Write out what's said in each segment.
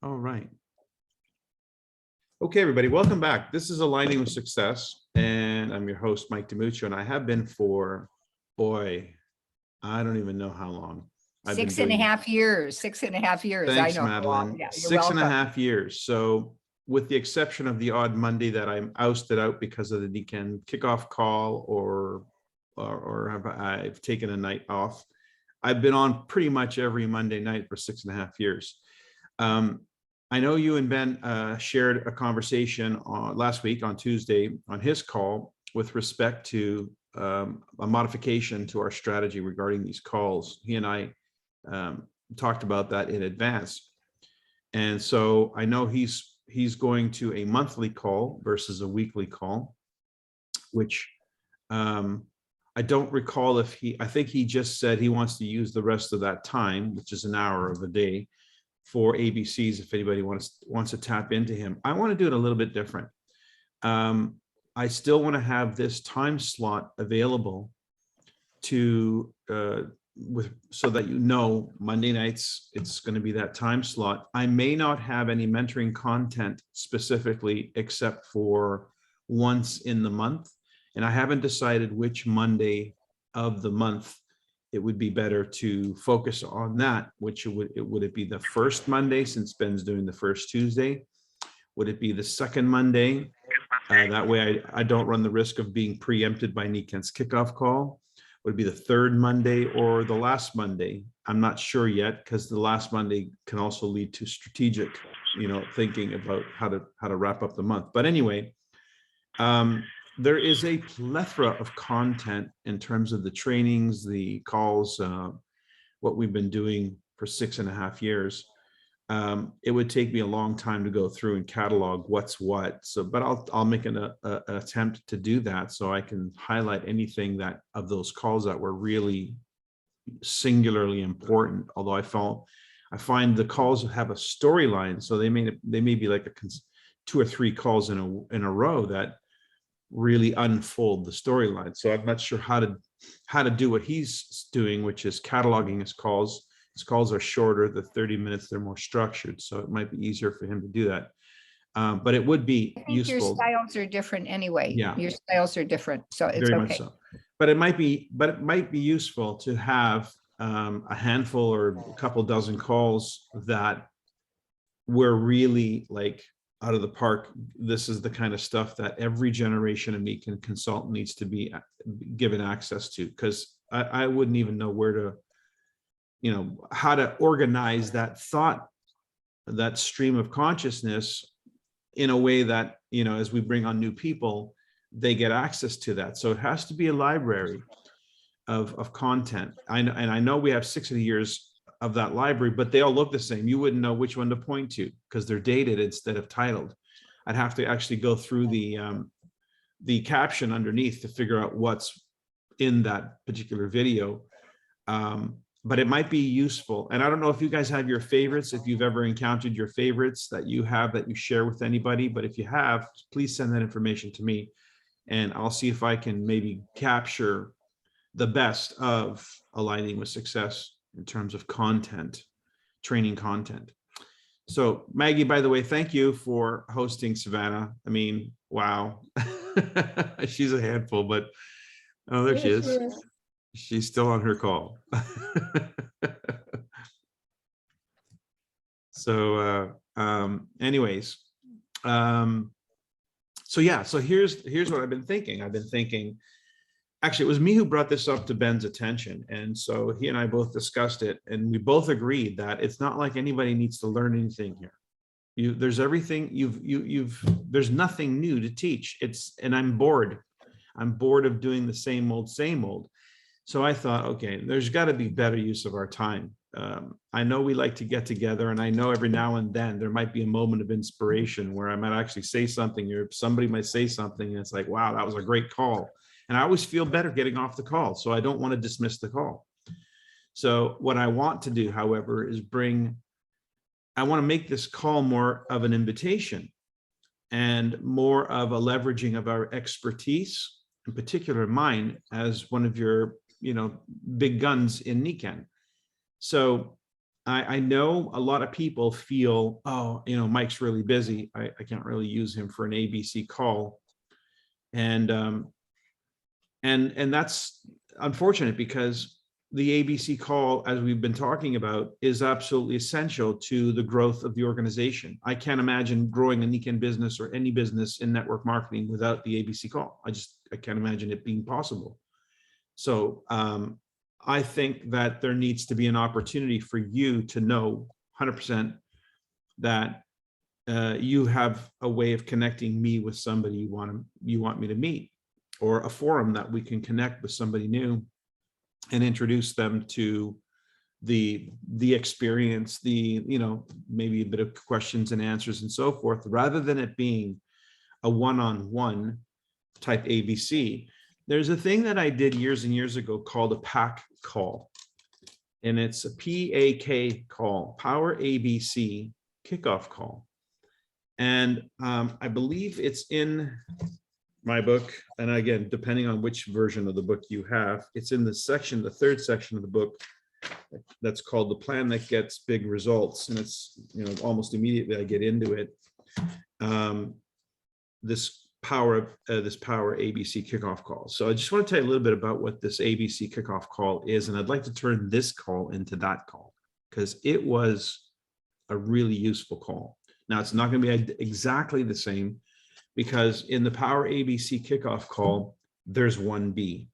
All right. Okay, everybody, welcome back. This is Aligning with Success, and I'm your host, Mike DiMuccio, and I have been for, boy, I don't even know how long. I've been Six and a doing half years. 6.5 years. Thanks, I know. Madeline. Yeah, you're 6.5 welcome. years. So with the exception of the odd Monday that I'm ousted out because of the weekend kickoff call or I've taken a night off, I've been on pretty much every Monday night for 6.5 years. I know you and Ben shared a conversation last week on Tuesday on his call with respect to a modification to our strategy regarding these calls. He and I talked about that in advance. And so I know he's going to a monthly call versus a weekly call, which I don't recall if I think he just said he wants to use the rest of that time, which is an hour of the day, for ABCs if anybody wants to tap into him. I want to do it a little bit different. I still want to have this time slot available to so that Monday nights it's going to be that time slot. I may not have any mentoring content specifically except for once in the month, and I haven't decided which Monday of the month it would be better to focus on that. Which would it be the first Monday, since Ben's doing the first Tuesday? Would it be the second Monday? That way I don't run the risk of being preempted by Niken's kickoff call. Would it be the third Monday or the last Monday? I'm not sure yet, because the last Monday can also lead to strategic, thinking about how to wrap up the month. But anyway, there is a plethora of content in terms of the trainings, the calls, what we've been doing for 6.5 years. It would take me a long time to go through and catalog what's what. So, but I'll make an attempt to do that, so I can highlight anything that of those calls that were really singularly important. Although I find the calls have a storyline, so they may be like 2 or 3 calls in a row that really unfold the storyline. So I'm not sure how to do what he's doing, which is cataloging his calls. His calls are shorter, the 30 minutes, they're more structured, so it might be easier for him to do that. But it would be useful. Your styles are different anyway. Yeah, your styles are different, so it's very okay. much so. But it might be useful to have a handful or a couple dozen calls that were really like out of the park. This is the kind of stuff that every generation of Niken consultant needs to be given access to, because I wouldn't even know where to, how to organize that thought, that stream of consciousness in a way that, as we bring on new people, they get access to that. So it has to be a library of content. And I know we have 60 years of that library, but they all look the same. You wouldn't know which one to point to because they're dated instead of titled. I'd have to actually go through the caption underneath to figure out what's in that particular video. But it might be useful. And I don't know if you guys have your favorites, if you've ever encountered your favorites that you share with anybody. But if you have, please send that information to me, and I'll see if I can maybe capture the best of Aligning with Success in terms of content, training content. So Maggie, by the way, thank you for hosting Savannah. I mean, wow. She's a handful, but oh, there she is. She's still on her call. So anyways, so yeah, so here's what I've been thinking. Actually, it was me who brought this up to Ben's attention, and so he and I both discussed it, and we both agreed that it's not like anybody needs to learn anything here. There's everything there's nothing new to teach. And I'm bored of doing the same old. So I thought, okay, there's got to be better use of our time. I know we like to get together, and I know every now and then there might be a moment of inspiration where I might actually say something, or somebody might say something, and it's like, wow, that was a great call. And I always feel better getting off the call, so I don't want to dismiss the call. So what I want to do, however, is I want to make this call more of an invitation and more of a leveraging of our expertise, in particular mine as one of your, big guns in Niken. So I know a lot of people feel, oh, Mike's really busy. I can't really use him for an ABC call. And that's unfortunate, because the ABC call, as we've been talking about, is absolutely essential to the growth of the organization. I can't imagine growing a Niken business or any business in network marketing without the ABC call. I can't imagine it being possible. So I think that there needs to be an opportunity for you to know 100% that you have a way of connecting me with somebody you want me to meet, or a forum that we can connect with somebody new and introduce them to the experience, maybe a bit of questions and answers and so forth, rather than it being a one-on-one type ABC. There's a thing that I did years and years ago called a PAC call, and it's a PAK call, Power ABC Kickoff Call. And I believe it's in my book. And again, depending on which version of the book you have, it's in the third section of the book that's called The Plan That Gets Big Results. And it's, almost immediately I get into it. This power ABC kickoff call. So I just want to tell you a little bit about what this ABC kickoff call is. And I'd like to turn this call into that call, because it was a really useful call. Now, it's not going to be exactly the same, because in the Power ABC kickoff call, there's one B.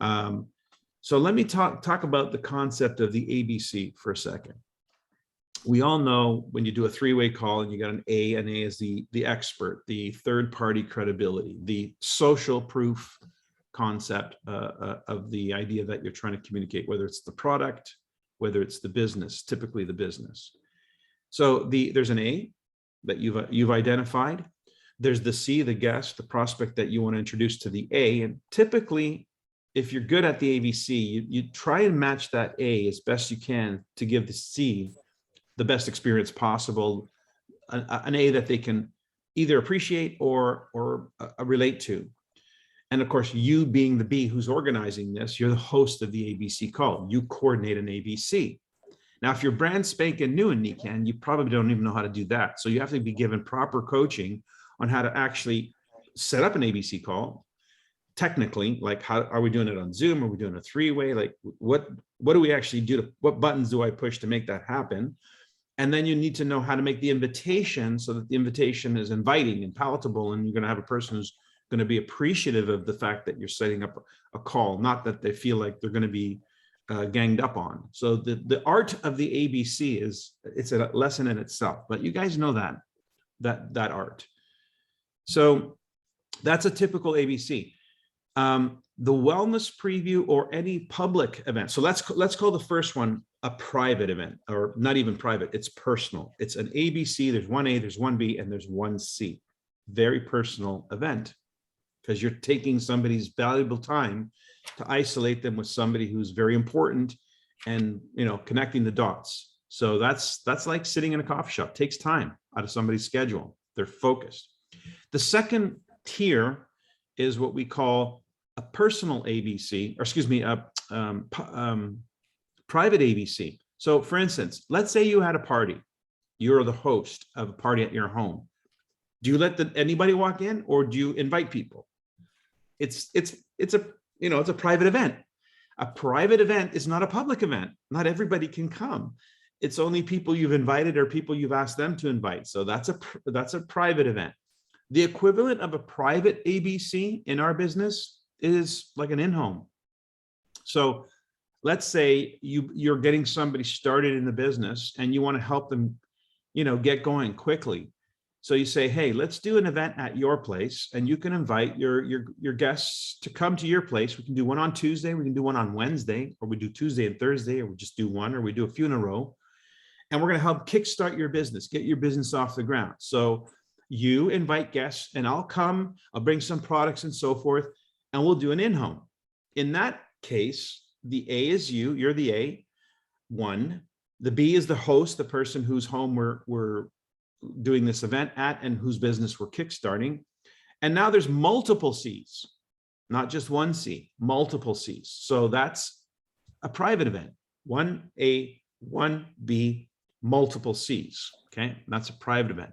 So let me talk about the concept of the ABC for a second. We all know when you do a three-way call and you got an A is the expert, the third-party credibility, the social proof concept of the idea that you're trying to communicate, whether it's the product, whether it's the business, typically the business. So there's an A that you've identified. There's the C, the guest, the prospect that you want to introduce to the A. And typically, if you're good at the ABC, you try and match that A as best you can to give the C the best experience possible, an A that they can either appreciate or relate to. And of course, you being the B who's organizing this, you're the host of the ABC call. You coordinate an ABC. Now, if you're brand spanking new in Niken, you probably don't even know how to do that. So you have to be given proper coaching on how to actually set up an ABC call. Technically, like, how are we doing it on Zoom? Are we doing a three-way? Like, what do we actually do? What buttons do I push to make that happen? And then you need to know how to make the invitation so that the invitation is inviting and palatable, and you're going to have a person who's going to be appreciative of the fact that you're setting up a call, not that they feel like they're going to be ganged up on. So the art of the ABC it's a lesson in itself, but you guys know that art. So that's a typical ABC. The wellness preview or any public event. So let's call the first one a private event, or not even private, it's personal. It's an ABC, there's one A, there's one B, and there's one C. Very personal event, because you're taking somebody's valuable time to isolate them with somebody who's very important and, connecting the dots. So that's like sitting in a coffee shop. Takes time out of somebody's schedule. They're focused. The second tier is what we call a personal ABC, or excuse me, private ABC. So for instance, let's say you had a party. You're the host of a party at your home. Do you let anybody walk in, or do you invite people? It's a private event. A private event is not a public event. Not everybody can come. It's only people you've invited or people you've asked them to invite. So that's a private event. The equivalent of a private ABC in our business is like an in-home. So let's say you're getting somebody started in the business and you want to help them, get going quickly. So you say, hey, let's do an event at your place, and you can invite your guests to come to your place. We can do one on Tuesday, we can do one on Wednesday, or we do Tuesday and Thursday, or we just do one, or we do a few in a row. And we're going to help kickstart your business, get your business off the ground. So you invite guests, and I'll come, I'll bring some products and so forth, and we'll do an in-home. In that case, the A is you're the A, one. The B is the host, the person whose home we're doing this event at and whose business we're kickstarting. And now there's multiple C's, not just one C, multiple C's. So that's a private event, one A, 1B, multiple Cs. Okay, that's a private event.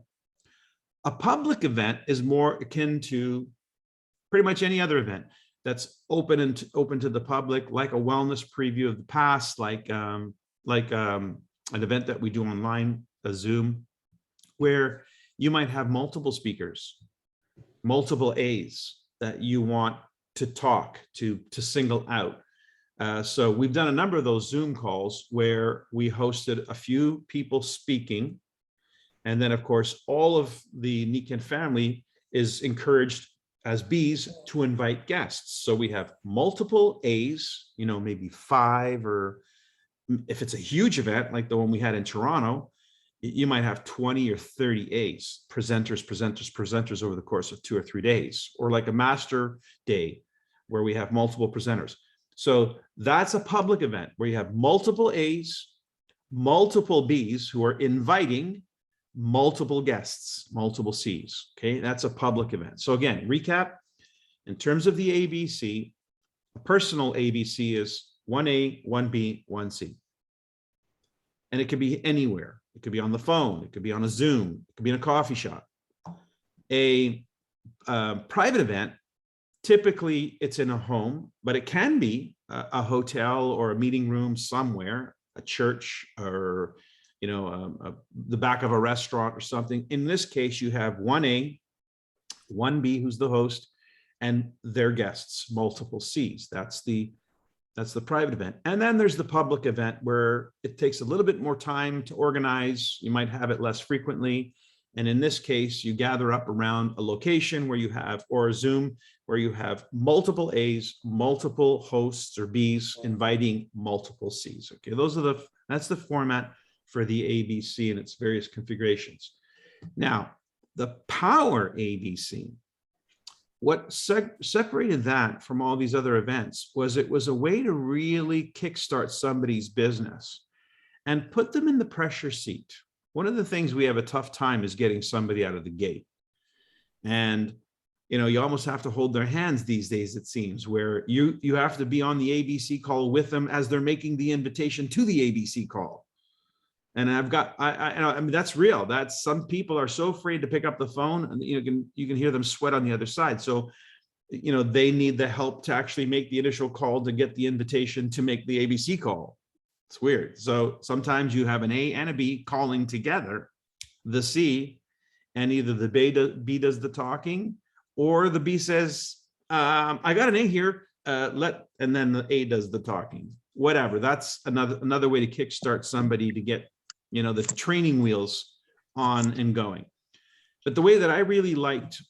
A public event is more akin to pretty much any other event that's open to the public, like a wellness preview of the past, like an event that we do online, a Zoom, where you might have multiple speakers, multiple A's that you want to talk to single out. So we've done a number of those Zoom calls where we hosted a few people speaking. And then, of course, all of the Nikan family is encouraged as Bs to invite guests. So we have multiple A's, maybe 5, or if it's a huge event like the one we had in Toronto, you might have 20 or 30 A's, presenters over the course of 2 or 3 days, or like a master day where we have multiple presenters. So that's a public event where you have multiple A's, multiple B's who are inviting multiple guests, multiple C's. Okay, that's a public event. So again, recap, in terms of the ABC, a personal ABC is 1A, 1B, 1C. And it could be anywhere. It could be on the phone. It could be on a Zoom. It could be in a coffee shop. A private event, typically it's in a home, but it can be a hotel or a meeting room somewhere, a church, or the back of a restaurant or something. In this case, you have 1A, 1B, who's the host, and their guests, multiple C's. That's the private event. And then there's the public event where it takes a little bit more time to organize. You might have it less frequently. And in this case, you gather up around a location where you have, or a Zoom, where you have multiple A's, multiple hosts or B's inviting multiple C's. Okay, that's the format for the ABC and its various configurations. Now, the Power ABC, what separated that from all these other events was it was a way to really kickstart somebody's business and put them in the pressure seat. One of the things we have a tough time is getting somebody out of the gate. And you almost have to hold their hands these days, it seems, where you have to be on the ABC call with them as they're making the invitation to the ABC call. And I mean, that's real. That's, some people are so afraid to pick up the phone, and you can hear them sweat on the other side. So, they need the help to actually make the initial call to get the invitation to make the ABC call. It's weird. So sometimes you have an A and a B calling together, the C, and either the B does the talking, or the B says, I got an A here, and then the A does the talking. Whatever. That's another way to kickstart somebody to get the training wheels on and going. But the way that I really liked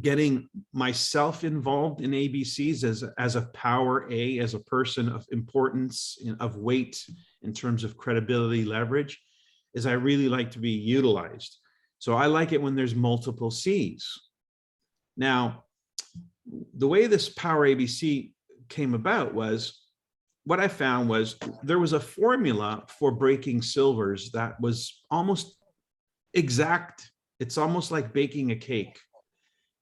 getting myself involved in ABCs as a Power A, as a person of importance, of weight in terms of credibility, leverage, is I really like to be utilized. So I like it when there's multiple C's. Now, the way this Power ABC came about was, what I found was there was a formula for breaking silvers that was almost exact. It's almost like baking a cake.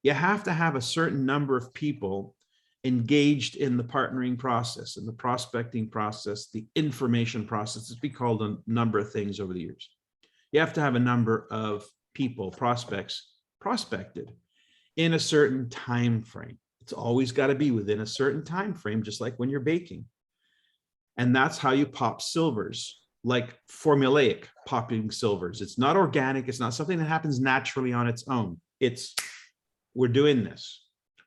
You have to have a certain number of people engaged in the partnering process, in the prospecting process, the information process. It's been called a number of things over the years. You have to have a number of people, prospects, prospected in a certain time frame. It's always got to be within a certain time frame, just like when you're baking. And that's how you pop silvers, like formulaic popping silvers. It's not organic. It's not something that happens naturally on its own. We're doing this,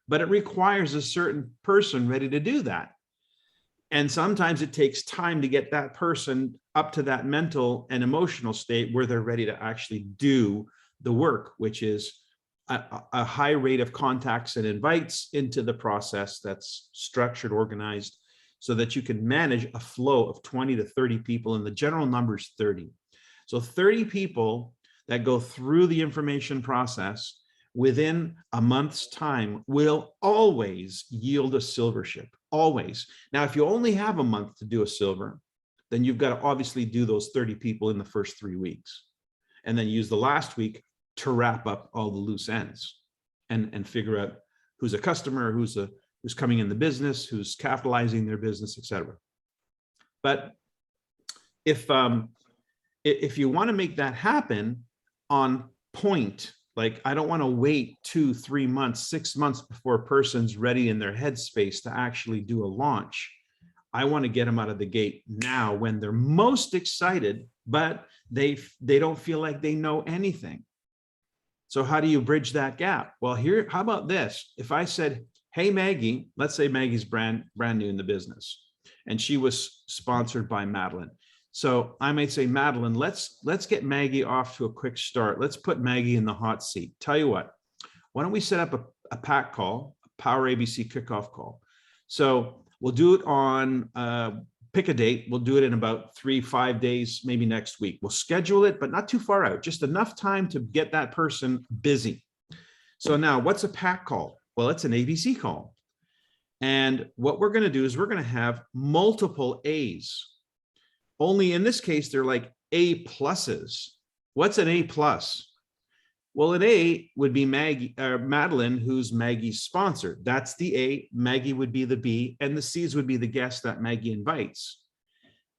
but it requires a certain person ready to do that. And sometimes it takes time to get that person up to that mental and emotional state where they're ready to actually do the work, which is a high rate of contacts and invites into the process that's structured, organized, so that you can manage a flow of 20 to 30 people, and the general number is 30. So 30 people that go through the information process within a month's time will always yield a silver ship, always. Now, if you only have a month to do a silver, then you've got to obviously do those 30 people in the first 3 weeks, and then use the last week to wrap up all the loose ends and figure out who's a customer, who's coming in the business, who's capitalizing their business, etc. But if you want to make that happen on point, like I don't want to wait 2, 3 months, 6 months before a person's ready in their headspace to actually do a launch. I want to get them out of the gate now when they're most excited, but they don't feel like they know anything. So how do you bridge that gap? Well, here, how about this? If I said, hey, Maggie, let's say Maggie's brand new in the business, and she was sponsored by Madeline. So I might say, Madeline, let's get Maggie off to a quick start. Let's put Maggie in the hot seat. Tell you what, why don't we set up a pack call, a Power ABC kickoff call? So we'll do it on, pick a date. We'll do it in about 3-5 days, maybe next week. We'll schedule it, but not too far out, just enough time to get that person busy. So now what's a pack call? Well, it's an ABC call. And what we're going to do is we're going to have multiple A's. Only in this case, they're like A pluses. What's an A plus? Well, an A would be Madeline, who's Maggie's sponsor. That's the A. Maggie would be the B, and the C's would be the guest that Maggie invites.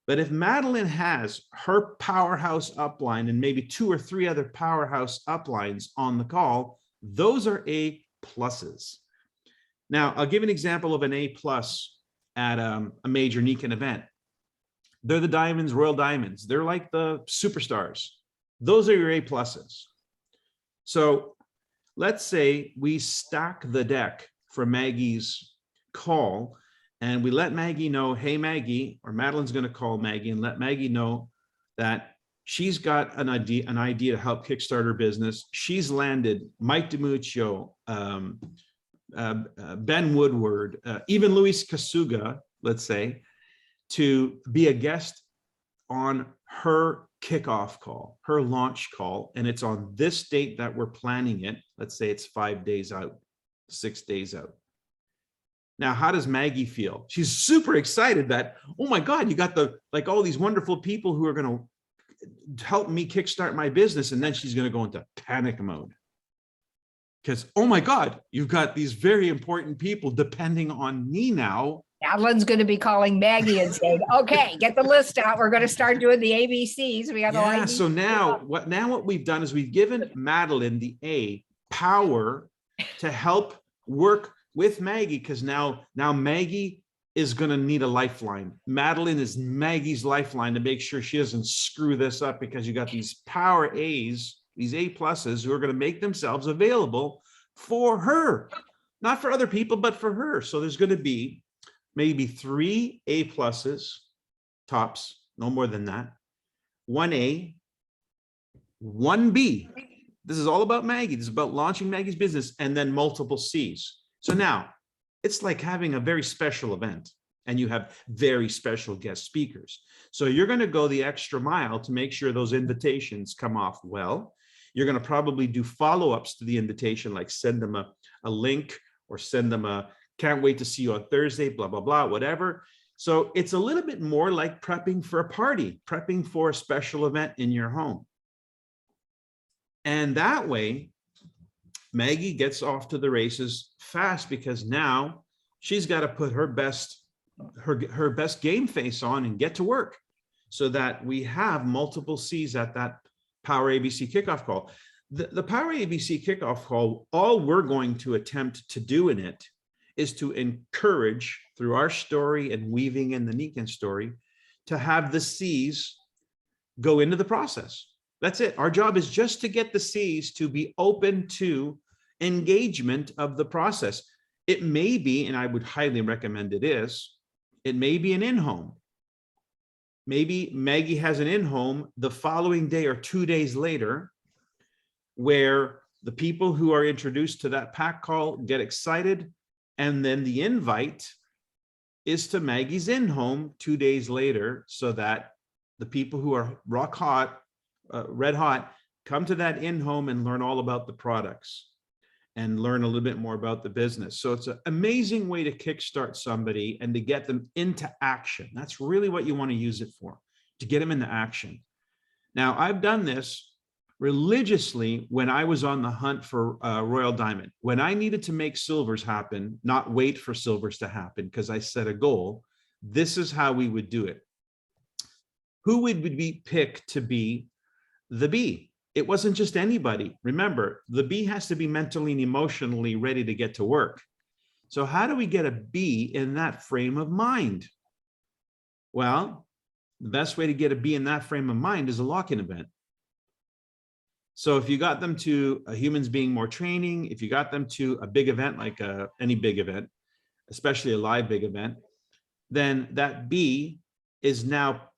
But if Madeline has her powerhouse upline and maybe 2 or 3 other powerhouse uplines on the call, those are A pluses. Now, I'll give an example of an A plus at a major Nikken event. They're the diamonds, Royal Diamonds. They're like the superstars. Those are your A pluses. So let's say we stack the deck for Maggie's call, and we let Maggie know, hey, Maggie, or Madeline's going to call Maggie and let Maggie know that she's got an idea to help kickstart her business. She's landed Mike DiMuccio, Ben Woodward, even Luis Kasuga, let's say, to be a guest on her kickoff call, her launch call, and it's on this date that we're planning it. Let's say it's 5 days out, 6 days out. Now, how does Maggie feel? She's super excited that, oh my God, you got all these wonderful people who are going to help me kickstart my business. And then she's going to go into panic mode. Because, oh my God, you've got these very important people depending on me now. Adeline's going to be calling Maggie and saying, okay, get the list out. We're going to start doing the ABCs. We got yeah, so now what we've done is we've given Madeline the A power to help work with Maggie, because now Maggie is going to need a lifeline. Madeline is Maggie's lifeline to make sure she doesn't screw this up, because you got these power A's, these A pluses, who are going to make themselves available for her, not for other people, but for her. So there's going to be maybe 3 A pluses, tops, no more than that. 1 A, 1 B. This is all about Maggie. This is about launching Maggie's business, and then multiple C's. So now it's like having a very special event, and you have very special guest speakers. So you're going to go the extra mile to make sure those invitations come off well. You're going to probably do follow-ups to the invitation, like send them a link, or send them a can't wait to see you on Thursday, blah, blah, blah, whatever. So it's a little bit more like prepping for a party, prepping for a special event in your home. And that way, Maggie gets off to the races fast, because now she's got to put her best game face on and get to work, so that we have multiple C's at that Power ABC kickoff call. The Power ABC kickoff call, all we're going to attempt to do in it is to encourage, through our story and weaving in the Nikken story, to have the C's go into the process. That's it. Our job is just to get the C's to be open to engagement of the process. It may be, and I would highly recommend it may be an in-home. Maybe Maggie has an in-home the following day or 2 days later, where the people who are introduced to that pack call get excited, and then the invite is to Maggie's in-home 2 days later, so that the people who are rock hot, red hot, come to that in-home and learn all about the products and learn a little bit more about the business. So it's an amazing way to kickstart somebody and to get them into action. That's really what you want to use it for, to get them into action. Now, I've done this religiously when I was on the hunt for Royal Diamond. When I needed to make silvers happen, not wait for silvers to happen because I set a goal, this is how we would do it. who would be picked to be the B? It wasn't just anybody. Remember, the B has to be mentally and emotionally ready to get to work. So how do we get a B in that frame of mind? Well, the best way to get a B in that frame of mind is a lock-in event. So if you got them to a Humans Being More training, if you got them to a big event, like any big event, especially a live big event, then that B is now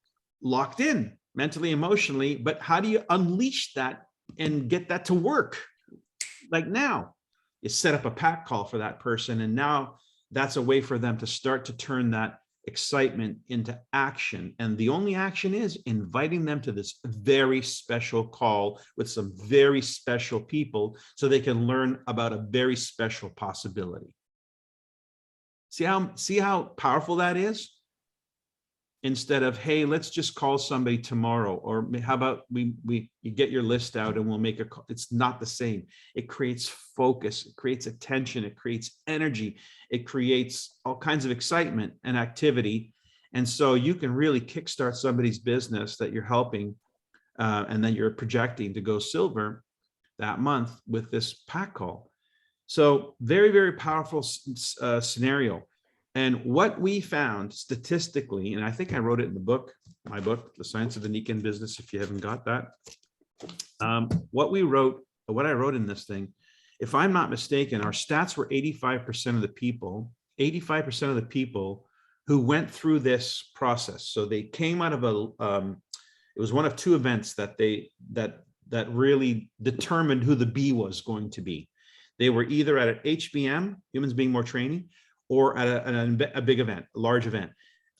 locked in mentally, emotionally. But how do you unleash that and get that to work? Like now, you set up a pack call for that person. And now that's a way for them to start to turn that excitement into action. And the only action is inviting them to this very special call with some very special people so they can learn about a very special possibility. See how powerful that is? Instead of, hey, let's just call somebody tomorrow, or how about you get your list out and we'll make a call. It's not the same. It creates focus, it creates attention, it creates energy, it creates all kinds of excitement and activity. And so you can really kickstart somebody's business that you're helping, and then you're projecting to go silver that month with this pack call. So very, very powerful scenario. And what we found statistically, and I think I wrote it in the book, my book, The Science of the Nikken Business, if you haven't got that. What I wrote in this thing, if I'm not mistaken, our stats were 85% of the people who went through this process. So they came out of it was one of two events that really determined who the B was going to be. They were either at an HBM, Humans Being More training, or at a big event, a large event.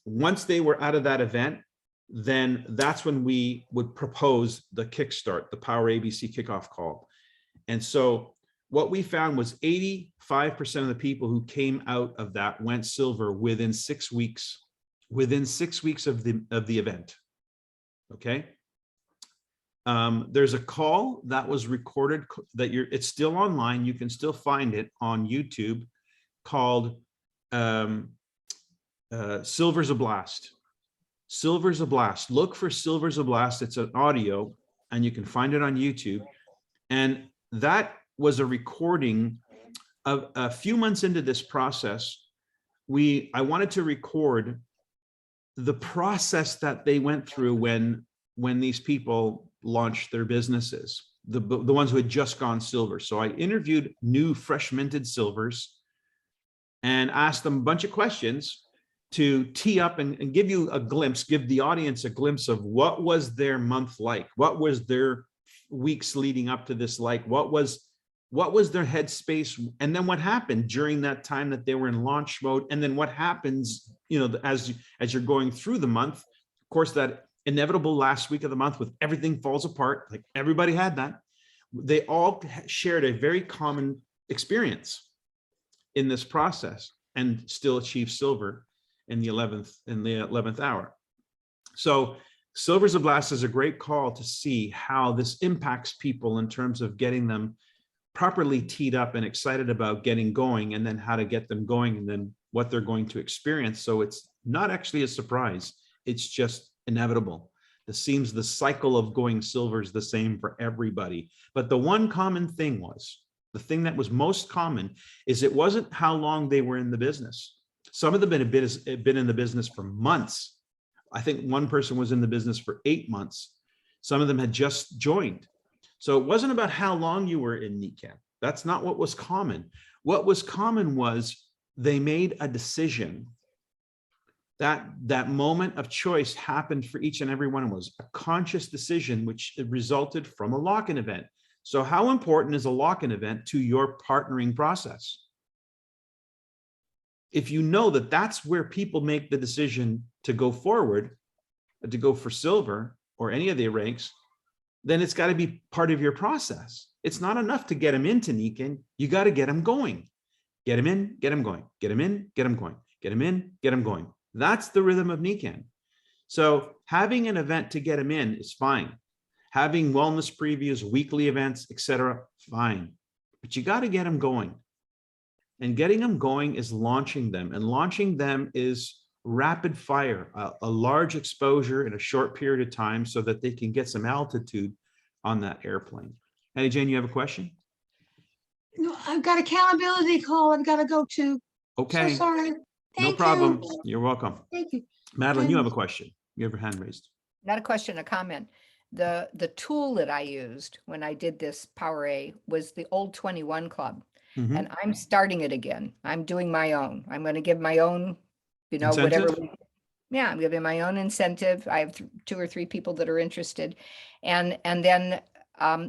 Once they were out of that event, then that's when we would propose the kickstart, the Power ABC kickoff call. And so what we found was 85% of the people who came out of that went silver within 6 weeks, of the event. Okay. There's a call that was recorded it's still online. You can still find it on YouTube, called Silver's a Blast. Silver's a Blast. Look for Silver's a Blast. It's an audio and you can find it on YouTube. And that was a recording of a few months into this process. I wanted to record the process that they went through when these people launched their businesses, the ones who had just gone silver. So I interviewed new fresh minted silvers and asked them a bunch of questions to tee up and give the audience a glimpse of what was their month like, what was their weeks leading up to this like, what was their headspace, and then what happened during that time that they were in launch mode, and then what happens, as you're going through the month. Of course, that inevitable last week of the month with everything falls apart, like everybody had that. They all shared a very common experience in this process and still achieve silver in the 11th hour. So Silver's a Blast is a great call to see how this impacts people in terms of getting them properly teed up and excited about getting going, and then how to get them going, and then what they're going to experience. So it's not actually a surprise. It's just inevitable. It seems the cycle of going silver is the same for everybody. But the one common thing the thing that was most common is it wasn't how long they were in the business. Some of them had been in the business for months. I think one person was in the business for 8 months. Some of them had just joined. So it wasn't about how long you were in Nikken. That's not what was common. What was common was they made a decision. That moment of choice happened for each and every one. It was a conscious decision, which resulted from a lock-in event. So how important is a lock-in event to your partnering process? If you know that that's where people make the decision to go forward, to go for silver or any of the ranks, then it's got to be part of your process. It's not enough to get them into Nikken. You got to get them going. Get them in, get them going. Get them in, get them going. Get them in, get them going. That's the rhythm of Nikken. So having an event to get them in is fine. Having wellness previews, weekly events, etc., fine. But you got to get them going. And getting them going is launching them. And launching them is rapid fire, a large exposure in a short period of time so that they can get some altitude on that airplane. Hey, Jane, you have a question? No, I've got accountability call I've got to go to. So Okay, sorry. no Thank problem. you. You're welcome. Thank you. Madeline, you And- have a question. You have your hand raised. Not a question, a comment. The tool that I used when I did this Power A was the old 21 Club. Mhm. And I'm starting it again. I'm doing my own. I'm going to give my own, whatever. Incentive? Yeah, I'm giving my own incentive. I have 2 or 3 people that are interested. And then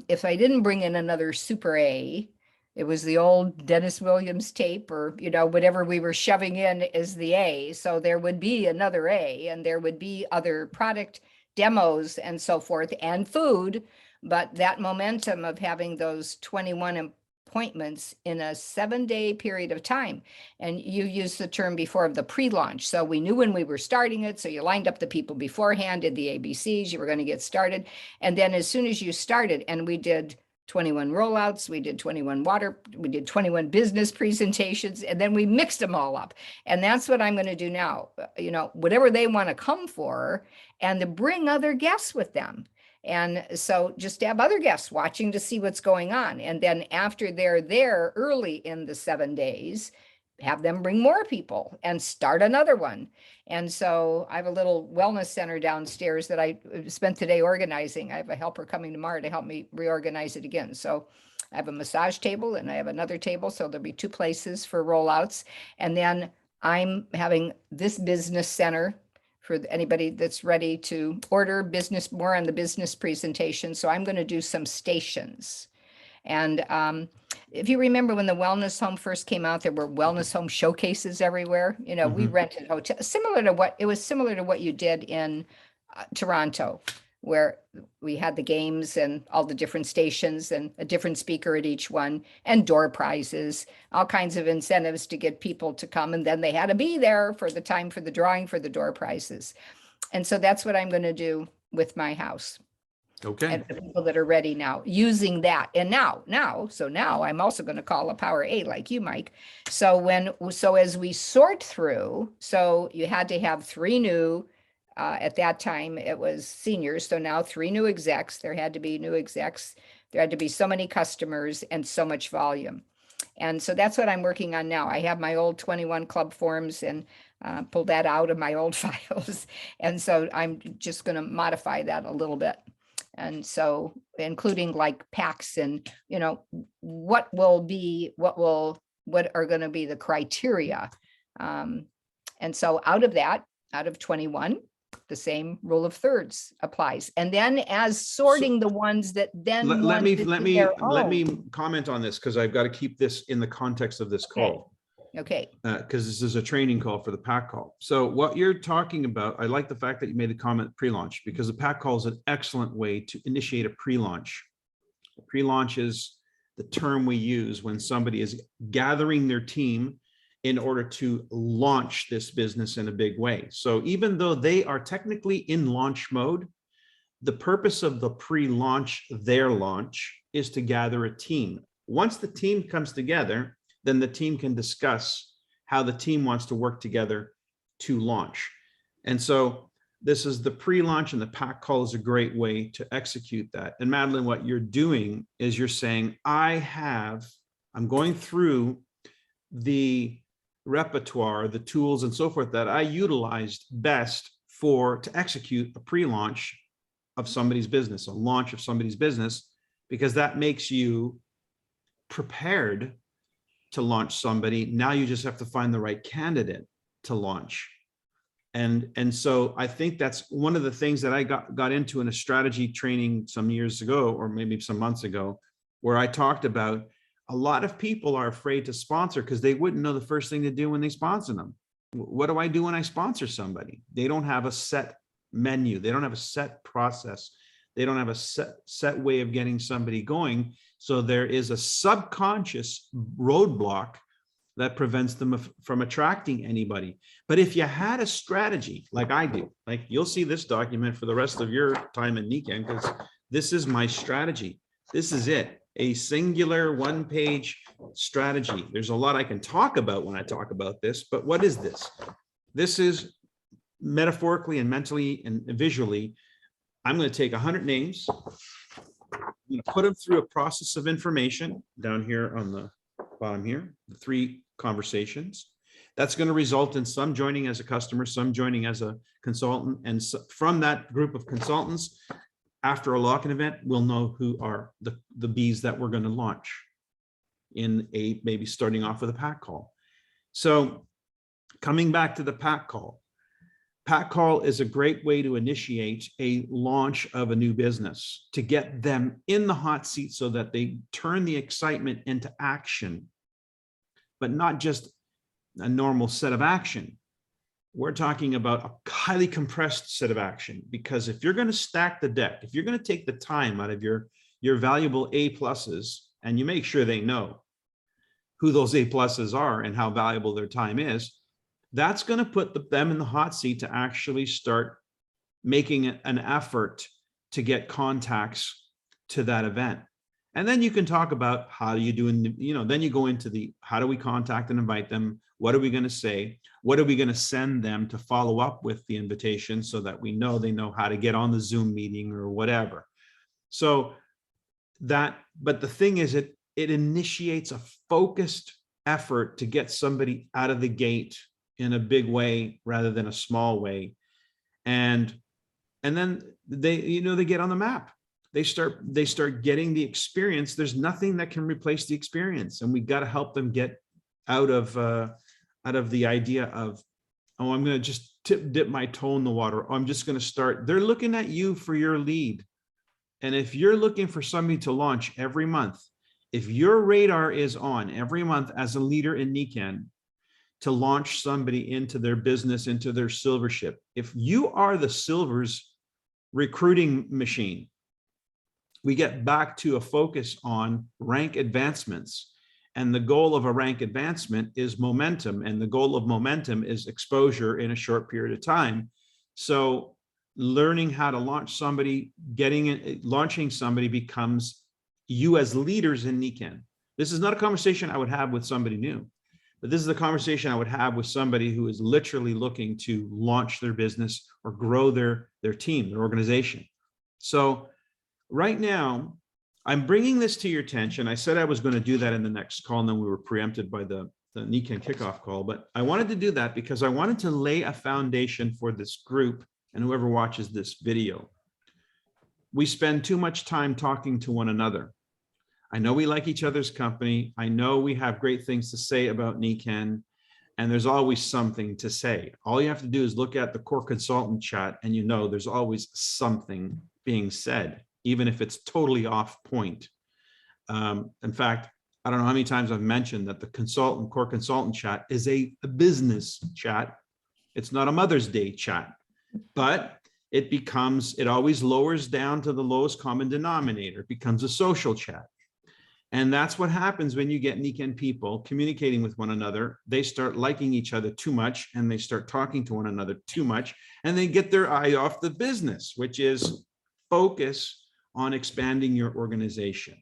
if I didn't bring in another Super A, it was the old Dennis Williams tape or, whatever we were shoving in as the A. So there would be another A and there would be other product demos and so forth and food. But that momentum of having those 21 appointments in a 7-day period of time. And you used the term before of the pre-launch. So we knew when we were starting it. So you lined up the people beforehand, did the ABCs, you were going to get started. And then as soon as you started, and we did 21 rollouts, we did 21 we did 21 business presentations, and then we mixed them all up. And that's what I'm going to do now, whatever they want to come for, and to bring other guests with them. And so just to have other guests watching to see what's going on. And then after they're there early in the 7 days, have them bring more people and start another one. And so I have a little wellness center downstairs that I spent today organizing. I have a helper coming tomorrow to help me reorganize it again. So I have a massage table and I have another table. So there'll be 2 places for rollouts. And then I'm having this business center for anybody that's ready to order business, more on the business presentation. So I'm going to do some stations. And if you remember when the wellness home first came out, there were wellness home showcases everywhere. We rented hotels, similar to what you did in Toronto, where we had the games and all the different stations and a different speaker at each one and door prizes, all kinds of incentives to get people to come. And then they had to be there for the time for the drawing for the door prizes. And so that's what I'm going to do with my house. Okay. And the people that are ready now using that. And now I'm also going to call a Power A like you, Mike. So as we sort through, so you had to have 3 new, at that time it was seniors. So now 3 new execs, there had to be new execs. There had to be so many customers and so much volume. And so that's what I'm working on now. I have my old 21 Club forms and pulled that out of my old files. And so I'm just going to modify that a little bit. And so including like packs and, what are going to be the criteria. And so out of 21, the same rule of thirds applies. And then as sorting the ones that then let me comment on this because I've got to keep this in the context of this call. Okay. Because this is a training call for the pack call. So what you're talking about, I like the fact that you made the comment pre-launch, because the pack call is an excellent way to initiate a pre-launch. Pre-launch is the term we use when somebody is gathering their team in order to launch this business in a big way. So even though they are technically in launch mode, the purpose of the pre-launch, their launch, is to gather a team. Once the team comes together, then the team can discuss how the team wants to work together to launch. And so this is the pre-launch, and the pack call is a great way to execute that. And Madeline, what you're doing is you're saying, I'm going through the repertoire, the tools and so forth that I utilized best to execute a pre-launch of somebody's business, a launch of somebody's business, because that makes you prepared to launch somebody. Now you just have to find the right candidate to launch. And so I think that's one of the things that I got into in a strategy training some years ago, or maybe some months ago, where I talked about a lot of people are afraid to sponsor because they wouldn't know the first thing to do when they sponsor them. What do I do when I sponsor somebody? They don't have a set menu. They don't have a set process. They don't have a set way of getting somebody going. So there is a subconscious roadblock that prevents them from attracting anybody. But if you had a strategy like I do, like you'll see this document for the rest of your time in Niken, because this is my strategy. This is it, a singular 1-page strategy. There's a lot I can talk about when I talk about this, but what is this? This is metaphorically and mentally and visually, I'm going to take 100 names. I'm going to put them through a process of information down here on the bottom here, the 3 conversations. That's going to result in some joining as a customer, some joining as a consultant. And so from that group of consultants, after a lock-in event, we'll know who are the bees that we're going to launch in a, maybe starting off with a pack call. So coming back to the pack call is a great way to initiate a launch of a new business, to get them in the hot seat so that they turn the excitement into action, but not just a normal set of action. We're talking about a highly compressed set of action, because if you're going to stack the deck, if you're going to take the time out of your valuable A+s, and you make sure they know who those A+s are and how valuable their time is, that's going to put them in the hot seat to actually start making an effort to get contacts to that event. And then you can talk about how do you do, then you go into the, how do we contact and invite them? What are we going to say? What are we going to send them to follow up with the invitation so that we know they know how to get on the Zoom meeting or whatever. So that, but the thing is, it initiates a focused effort to get somebody out of the gate in a big way rather than a small way. And then they, they get on the map. They start getting the experience. There's nothing that can replace the experience. And we got to help them get out of the idea of, oh, I'm going to just dip my toe in the water. Or I'm just going to start. They're looking at you for your lead. And if you're looking for somebody to launch every month, if your radar is on every month as a leader in NECAN to launch somebody into their business, into their silvership, if you are the silver's recruiting machine, we get back to a focus on rank advancements. And the goal of a rank advancement is momentum. And the goal of momentum is exposure in a short period of time. So learning how to launch somebody, launching somebody becomes you as leaders in NECAN. This is not a conversation I would have with somebody new, but this is the conversation I would have with somebody who is literally looking to launch their business or grow their team, their organization. So right now, I'm bringing this to your attention. I said I was going to do that in the next call, and then we were preempted by the NECAN kickoff call. But I wanted to do that because I wanted to lay a foundation for this group and whoever watches this video. We spend too much time talking to one another. I know we like each other's company. I know we have great things to say about NECAN, and there's always something to say. All you have to do is look at the core consultant chat, and there's always something being said, even if it's totally off point. In fact, I don't know how many times I've mentioned that the core consultant chat is a business chat. It's not a Mother's Day chat, but it always lowers down to the lowest common denominator. It becomes a social chat. And that's what happens when you get NECAN people communicating with one another. They start liking each other too much, and they start talking to one another too much, and they get their eye off the business, which is focus on expanding your organization.